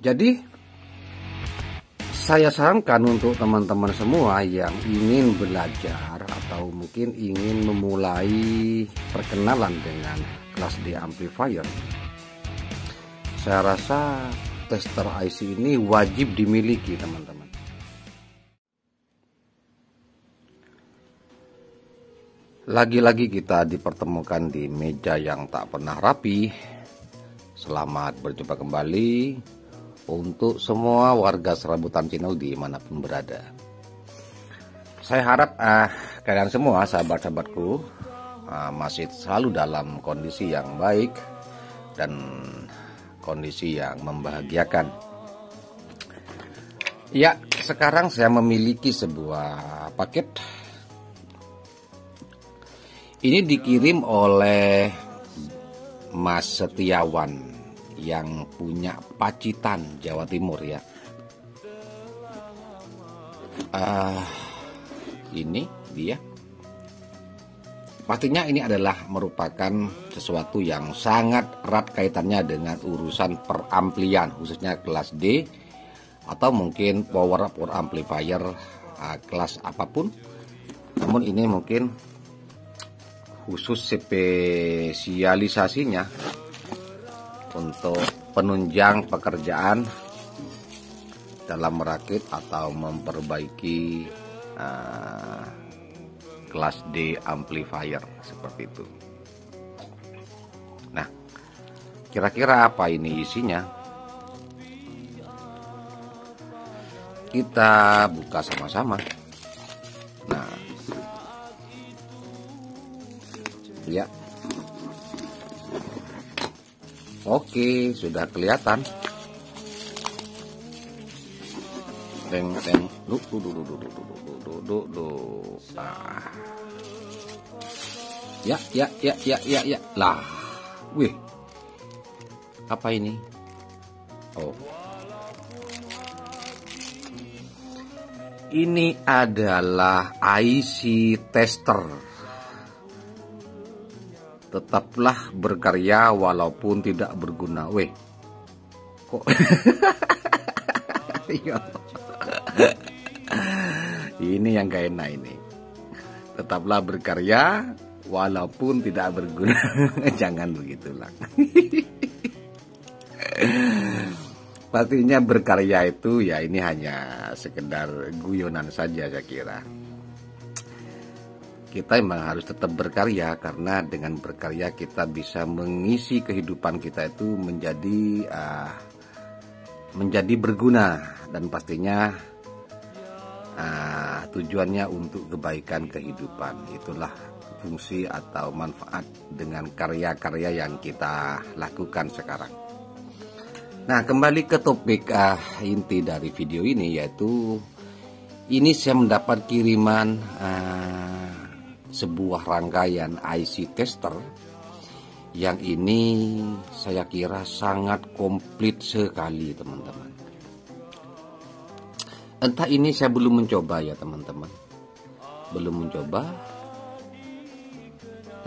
Jadi saya sarankan untuk teman-teman semua yang ingin belajar atau mungkin ingin memulai perkenalan dengan kelas D amplifier, saya rasa tester IC ini wajib dimiliki teman-teman. Lagi-lagi kita dipertemukan di meja yang tak pernah rapi. Selamat berjumpa kembali untuk semua warga serabutan channel dimanapun berada. Saya harap kalian semua sahabat-sahabatku masih selalu dalam kondisi yang baik dan kondisi yang membahagiakan. Ya, sekarang saya memiliki sebuah paket. Ini dikirim oleh Mas Setiawan yang punya Pacitan, Jawa Timur ya. Ini dia. Pastinya ini adalah merupakan sesuatu yang sangat erat kaitannya dengan urusan peramplian, khususnya kelas D atau mungkin power amplifier kelas apapun. Namun ini mungkin khusus spesialisasinya untuk penunjang pekerjaan dalam merakit atau memperbaiki kelas D amplifier seperti itu. Nah, kira-kira apa ini isinya? Kita buka sama-sama. Nah, ya, oke, sudah kelihatan. Deng. Ya. Lah, wih, apa ini? Oh, ini adalah IC tester. Tetaplah berkarya walaupun tidak berguna. Weh, kok ini yang gak enak ini. Tetaplah berkarya walaupun tidak berguna. Jangan begitulah. Pastinya berkarya itu ya ini hanya sekedar guyonan saja saya kira. Kita memang harus tetap berkarya karena dengan berkarya kita bisa mengisi kehidupan kita itu menjadi berguna dan pastinya tujuannya untuk kebaikan kehidupan. Itulah fungsi atau manfaat dengan karya-karya yang kita lakukan sekarang. Nah, kembali ke topik inti dari video ini, yaitu ini saya mendapat kiriman sebuah rangkaian IC tester yang ini saya kira sangat komplit sekali teman-teman. Entah ini saya belum mencoba ya teman-teman, belum mencoba,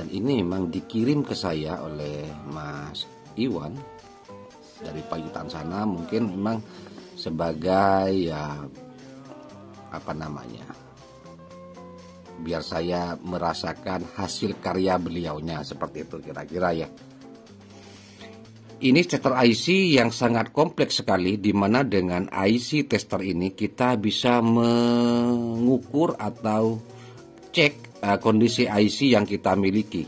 dan ini memang dikirim ke saya oleh Mas Iwan dari Pacitan sana, mungkin memang sebagai ya apa namanya, biar saya merasakan hasil karya beliaunya, seperti itu kira-kira ya. Ini tester IC yang sangat kompleks sekali, dimana dengan IC tester ini kita bisa mengukur atau cek kondisi IC yang kita miliki.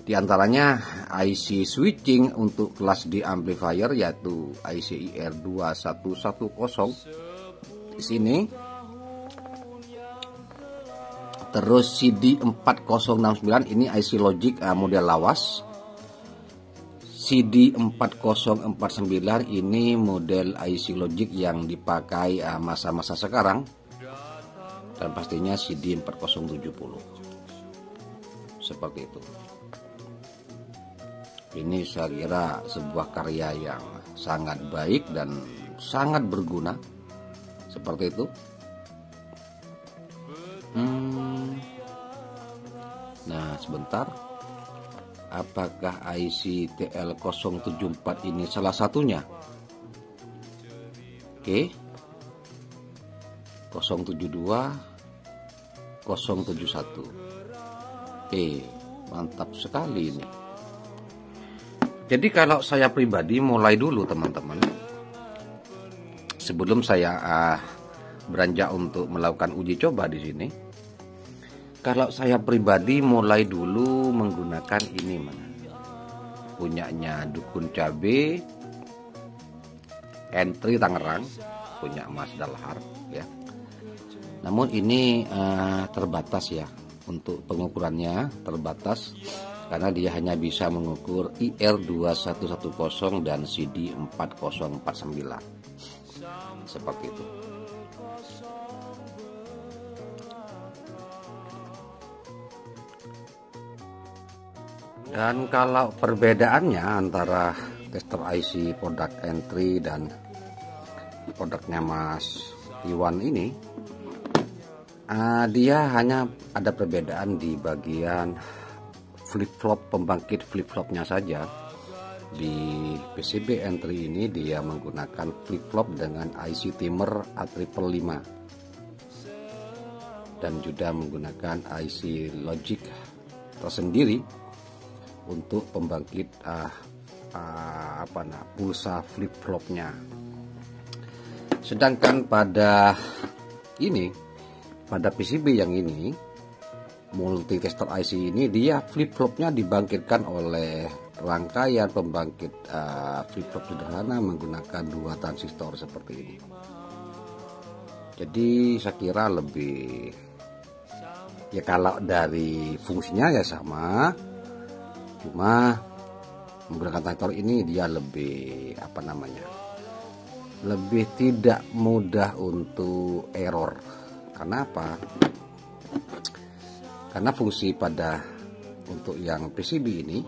Di antaranya IC switching untuk kelas D amplifier, yaitu IC IR2110 di sini. Terus CD 4069 ini IC Logic model lawas. CD 4049 ini model IC Logic yang dipakai masa-masa sekarang. Dan pastinya CD 4070. Seperti itu. Ini saya kira sebuah karya yang sangat baik dan sangat berguna. Seperti itu. Nah, sebentar. Apakah IC TL074 ini salah satunya? Oke, 072 071. Mantap sekali ini. Jadi kalau saya pribadi mulai dulu teman-teman, sebelum saya beranjak untuk melakukan uji coba di sini, kalau saya pribadi mulai dulu menggunakan ini punyanya Dukun Cabe Entry Tangerang, punya Mas Dalhar ya. Namun ini terbatas ya, untuk pengukurannya terbatas karena dia hanya bisa mengukur IR2110 dan CD 4049 seperti itu. Dan kalau perbedaannya antara tester IC product entry dan produknya Mas Iwan ini, dia hanya ada perbedaan di bagian flip-flop, pembangkit flip-flopnya saja. Di PCB entry ini dia menggunakan flip-flop dengan IC timer A555 dan juga menggunakan IC logic tersendiri untuk pembangkit pulsa flip-flopnya. Sedangkan pada PCB yang ini, multi tester IC ini, dia flip-flopnya dibangkitkan oleh rangkaian pembangkit flip-flop sederhana menggunakan 2 transistor seperti ini. Jadi saya kira lebih, ya kalau dari fungsinya ya sama, cuma menggunakan transistor ini dia lebih lebih tidak mudah untuk error. Karena apa? Karena fungsi untuk yang PCB ini,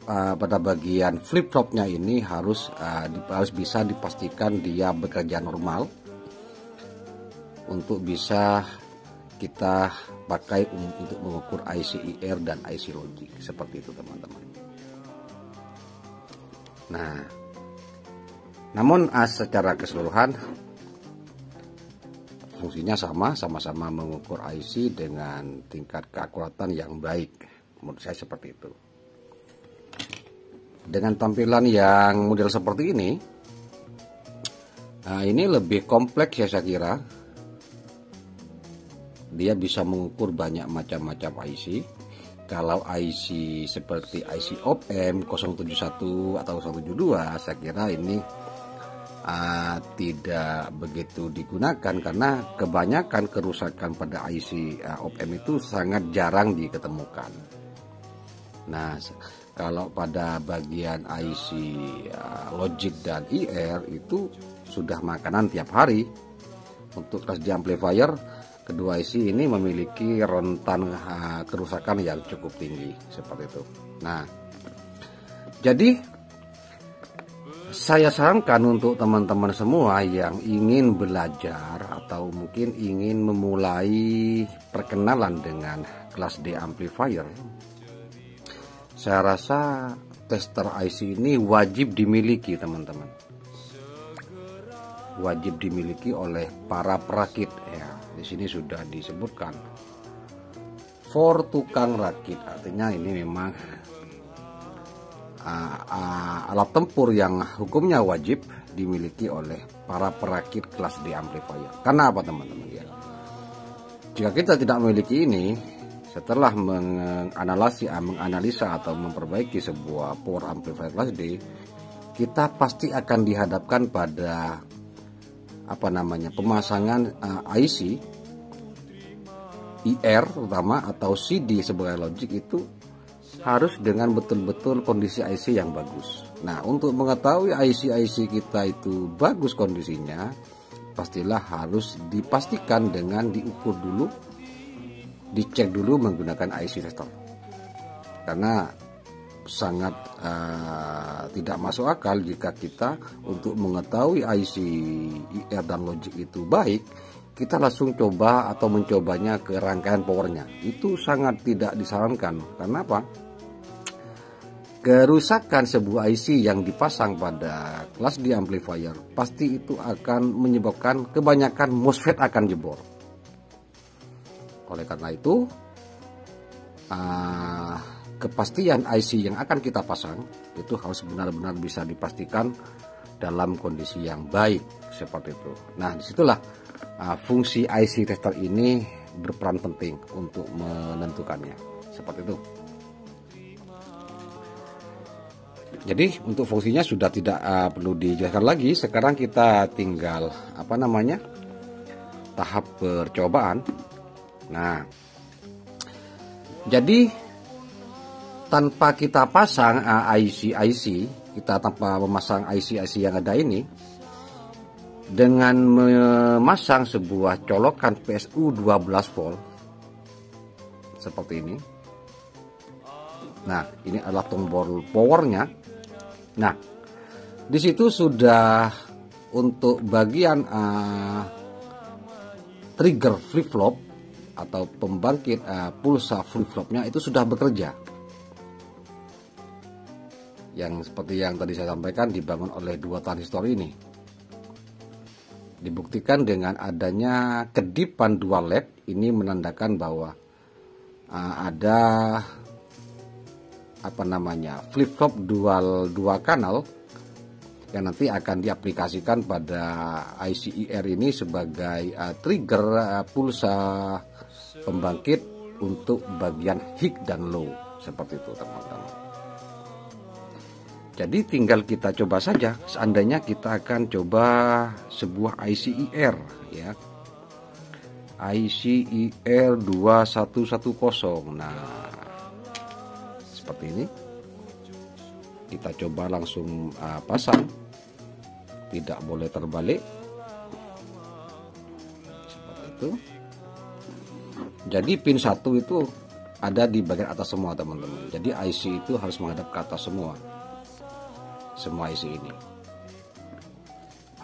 pada bagian flip-flopnya ini harus bisa dipastikan dia bekerja normal untuk bisa kita pakai untuk mengukur IC IR dan IC logic seperti itu teman-teman. Nah, namun secara keseluruhan fungsinya sama-sama mengukur IC dengan tingkat keakuratan yang baik, menurut saya seperti itu. Dengan tampilan yang model seperti ini lebih kompleks ya saya kira. Dia bisa mengukur banyak macam-macam IC. Kalau IC seperti IC op-amp 071 atau 172, saya kira ini tidak begitu digunakan karena kebanyakan kerusakan pada IC op-amp itu sangat jarang diketemukan. Nah, kalau pada bagian IC logic dan IR itu sudah makanan tiap hari. Untuk kelas D amplifier, kedua IC ini memiliki rentan kerusakan yang cukup tinggi seperti itu. Nah, jadi saya sarankan untuk teman-teman semua yang ingin belajar atau mungkin ingin memulai perkenalan dengan kelas D amplifier, saya rasa tester IC ini wajib dimiliki teman-teman. Wajib dimiliki oleh para perakit ya. Di sini sudah disebutkan for tukang rakit, artinya ini memang alat tempur yang hukumnya wajib dimiliki oleh para perakit kelas D amplifier. Karena apa teman-teman ya? Jika kita tidak memiliki ini, setelah menganalisa atau memperbaiki sebuah power amplifier kelas D, kita pasti akan dihadapkan pada pemasangan IC IR terutama atau CD sebagai logic itu harus dengan betul-betul kondisi IC yang bagus. Nah, untuk mengetahui IC kita itu bagus kondisinya, pastilah harus dipastikan dengan diukur dulu, dicek dulu menggunakan IC tester. Karena sangat tidak masuk akal jika kita untuk mengetahui IC IR dan logic itu baik, kita langsung coba atau mencobanya ke rangkaian powernya. Itu sangat tidak disarankan. Karena apa? kerusakan sebuah IC yang dipasang pada kelas D amplifier pasti itu akan menyebabkan kebanyakan MOSFET akan jebol. Oleh karena itu, kepastian IC yang akan kita pasang itu harus benar-benar bisa dipastikan dalam kondisi yang baik seperti itu. Nah, disitulah fungsi IC tester ini berperan penting untuk menentukannya seperti itu. Jadi untuk fungsinya sudah tidak perlu dijelaskan lagi. Sekarang kita tinggal tahap percobaan. Nah, jadi tanpa kita pasang IC, kita tanpa memasang IC yang ada ini, dengan memasang sebuah colokan PSU 12 volt seperti ini. Nah, ini adalah tombol powernya. Nah, di situ sudah untuk bagian trigger flip flop atau pembangkit pulsa flip flopnya itu sudah bekerja. Yang seperti yang tadi saya sampaikan dibangun oleh 2 transistor ini. Dibuktikan dengan adanya kedipan dual led, ini menandakan bahwa ada flip flop dua kanal yang nanti akan diaplikasikan pada ICIR ini sebagai trigger pulsa pembangkit untuk bagian high dan low seperti itu teman-teman. Jadi tinggal kita coba saja. Seandainya kita akan coba sebuah ICIR ya, ICIR 2110. Nah, seperti ini kita coba langsung pasang, tidak boleh terbalik seperti itu. Jadi pin 1 itu ada di bagian atas semua teman-teman. Jadi IC itu harus menghadap ke atas semua IC ini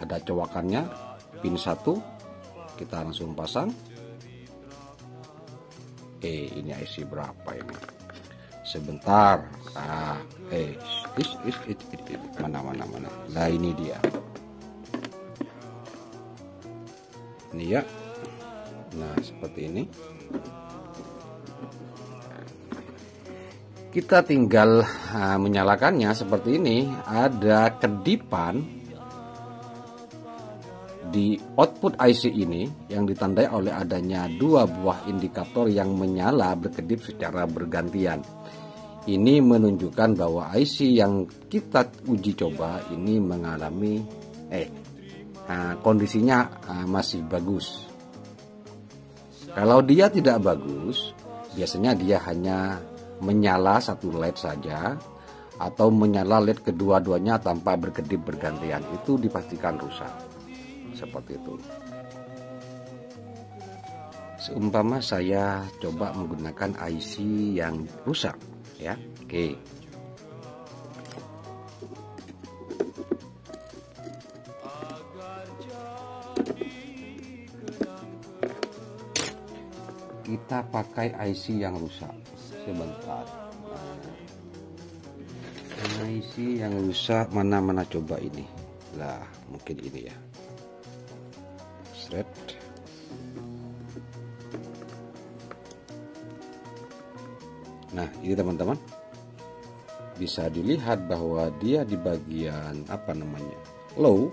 ada cowakannya. Pin 1 kita langsung pasang. Ini IC berapa ini? Sebentar. Mana. Lah ini dia. Ini ya. Nah, seperti ini. Kita tinggal menyalakannya seperti ini. Ada kedipan di output IC ini yang ditandai oleh adanya 2 buah indikator yang menyala berkedip secara bergantian. Ini menunjukkan bahwa IC yang kita uji coba ini mengalami kondisinya masih bagus. Kalau dia tidak bagus, biasanya dia hanya menyala 1 LED saja atau menyala LED kedua-duanya tanpa berkedip bergantian. Itu dipastikan rusak. Seperti itu. Seumpama saya coba menggunakan IC yang rusak ya. Oke. Kita pakai IC yang rusak. Sebentar. IC yang rusak mana coba ini. Lah, mungkin ini ya. Thread. Nah, ini teman-teman bisa dilihat bahwa dia di bagian low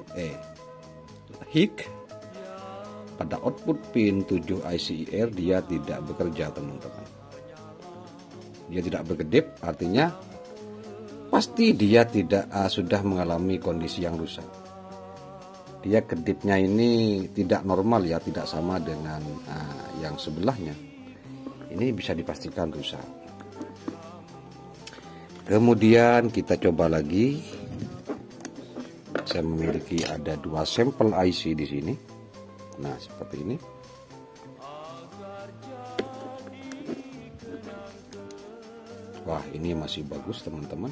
high pada output pin 7 ICIR dia tidak bekerja teman-teman. Dia tidak berkedip, artinya pasti dia tidak sudah mengalami kondisi yang rusak. Dia kedipnya ini tidak normal ya, tidak sama dengan yang sebelahnya. Ini bisa dipastikan rusak. Kemudian kita coba lagi. Saya memiliki ada 2 sampel IC di sini. Nah, seperti ini. Wah, ini masih bagus teman-teman.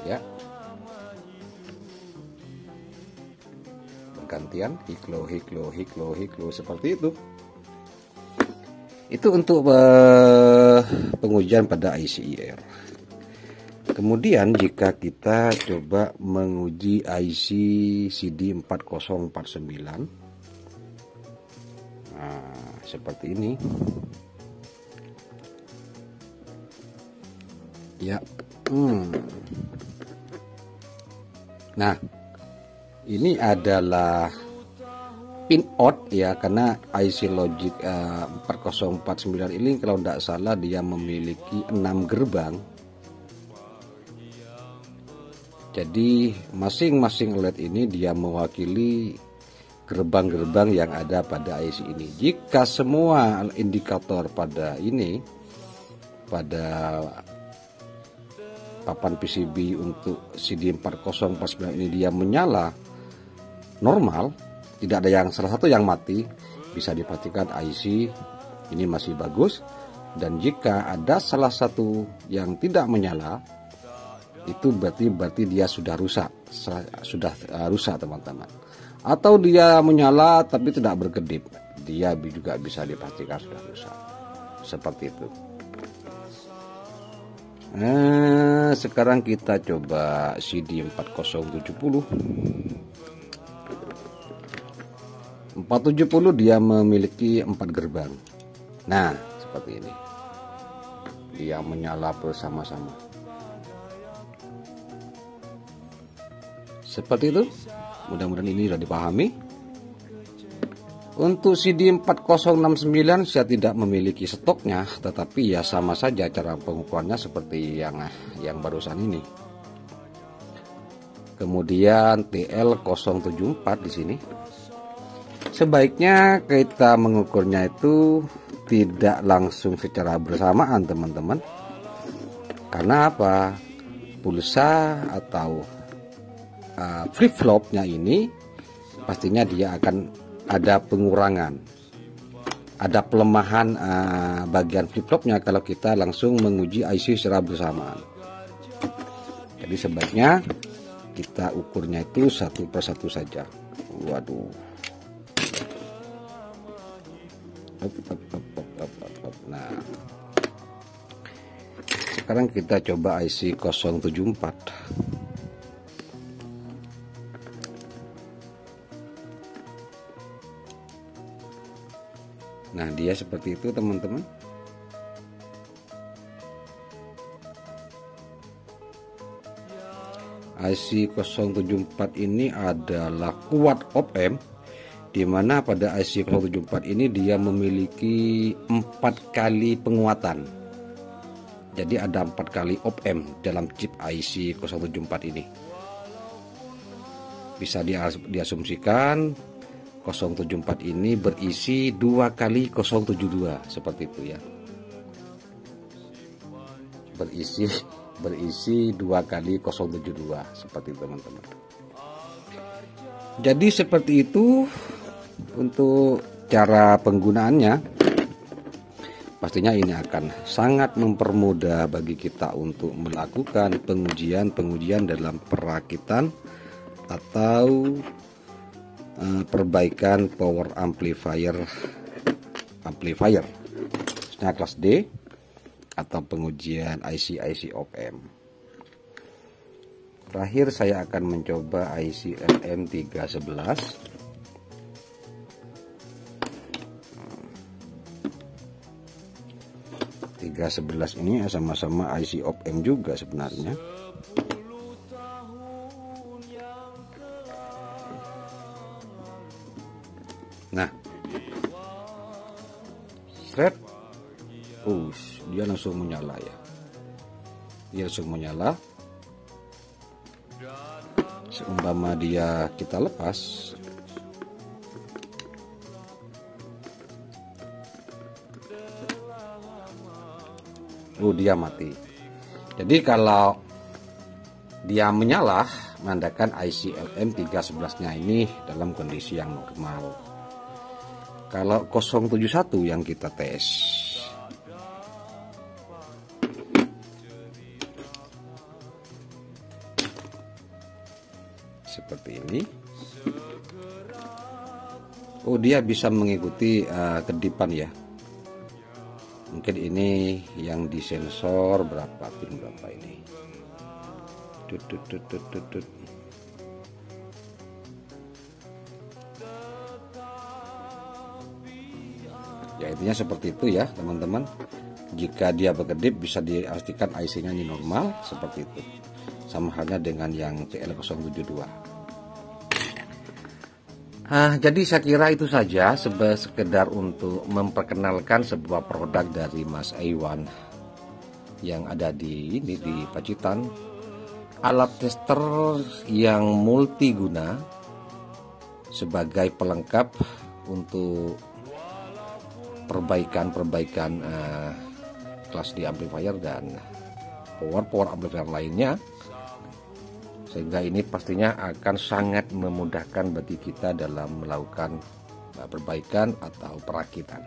Ya. Gantian hiklo seperti itu. Itu untuk pengujian pada ICIR. Kemudian jika kita coba menguji IC CD4049, nah seperti ini ya. Nah, ini adalah pin out ya, karena IC Logic 4049 ini kalau tidak salah dia memiliki 6 gerbang. Jadi masing-masing LED ini dia mewakili gerbang-gerbang yang ada pada IC ini. Jika semua indikator pada ini, pada papan PCB untuk CD4049 ini dia menyala normal, tidak ada yang salah satu yang mati, bisa dipastikan IC ini masih bagus. Dan jika ada salah satu yang tidak menyala, itu berarti dia sudah rusak, teman-teman. Atau dia menyala tapi tidak berkedip, dia juga bisa dipastikan sudah rusak, seperti itu. Nah, sekarang kita coba CD4070. 470 dia memiliki 4 gerbang. Nah, seperti ini. Dia menyala bersama-sama. Seperti itu. Mudah-mudahan ini sudah dipahami. Untuk CD4069 saya tidak memiliki stoknya, tetapi ya sama saja cara pengukurannya seperti yang barusan ini. Kemudian TL074 di sini. Sebaiknya kita mengukurnya itu tidak langsung secara bersamaan, teman-teman. Karena apa? Pulsa atau flip-flopnya ini pastinya dia akan ada pengurangan, ada pelemahan bagian flip-flopnya kalau kita langsung menguji IC secara bersamaan. Jadi sebaiknya kita ukurnya itu satu persatu saja. Waduh. Nah, sekarang kita coba IC 074. Nah, dia seperti itu, teman-teman. IC 074 ini adalah kuat op-amp, di mana pada IC 074 ini dia memiliki 4 kali penguatan. Jadi ada 4 kali op-amp dalam chip IC 074 ini. Bisa diasumsikan 074 ini berisi 2 kali 072, seperti itu ya. Berisi 2 kali 072, seperti itu, teman-teman. Jadi seperti itu untuk cara penggunaannya. Pastinya ini akan sangat mempermudah bagi kita untuk melakukan pengujian dalam perakitan atau perbaikan power amplifier khususnya kelas D, atau pengujian IC op-amp. Terakhir saya akan mencoba IC LM311. Ini sama-sama IC op-amp juga sebenarnya. Nah, thread, dia langsung menyala ya. Dia langsung menyala. Seumpama dia kita lepas, dia mati. Jadi kalau dia menyala, menandakan IC LM311 nya ini dalam kondisi yang normal. Kalau 071 yang kita tes, seperti ini. Dia bisa mengikuti kedipan ya. Mungkin ini yang disensor berapa pin berapa ini. Tut, tut, tut, tut, tut, tut. Ya intinya seperti itu ya teman-teman. Jika dia berkedip bisa dipastikan IC-nya ini normal seperti itu. Sama halnya dengan yang CL072. Jadi saya kira itu saja sekedar untuk memperkenalkan sebuah produk dari Mas Iwan yang ada di Pacitan. Alat tester yang multiguna sebagai pelengkap untuk perbaikan kelas D amplifier dan power amplifier lainnya, sehingga ini pastinya akan sangat memudahkan bagi kita dalam melakukan perbaikan atau perakitan.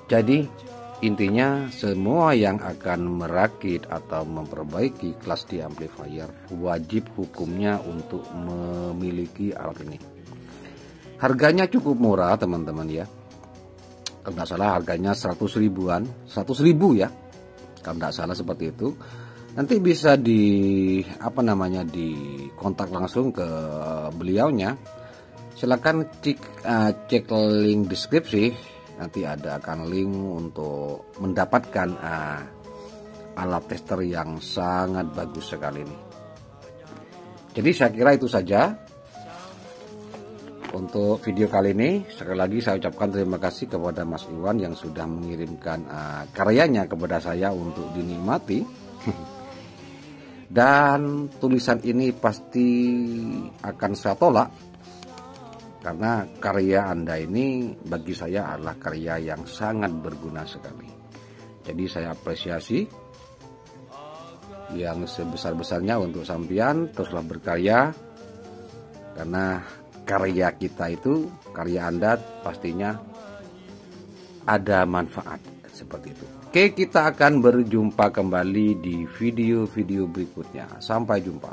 Jadi intinya semua yang akan merakit atau memperbaiki kelas D amplifier wajib hukumnya untuk memiliki alat ini. Harganya cukup murah teman-teman ya. Kalau nggak salah harganya 100 ribuan, 100 ribu ya, kalau nggak salah seperti itu. Nanti bisa di kontak langsung ke beliaunya. Silakan cek link deskripsi, nanti ada akan link untuk mendapatkan alat tester yang sangat bagus sekali ini. Jadi saya kira itu saja untuk video kali ini. Sekali lagi saya ucapkan terima kasih kepada Mas Iwan yang sudah mengirimkan karyanya kepada saya untuk dinikmati. Dan tulisan ini pasti akan saya tolak, karena karya Anda ini bagi saya adalah karya yang sangat berguna sekali. Jadi saya apresiasi yang sebesar-besarnya untuk sampean, teruslah berkarya, karena karya kita itu, karya Anda pastinya ada manfaat seperti itu. Oke, kita akan berjumpa kembali di video-video berikutnya. Sampai jumpa.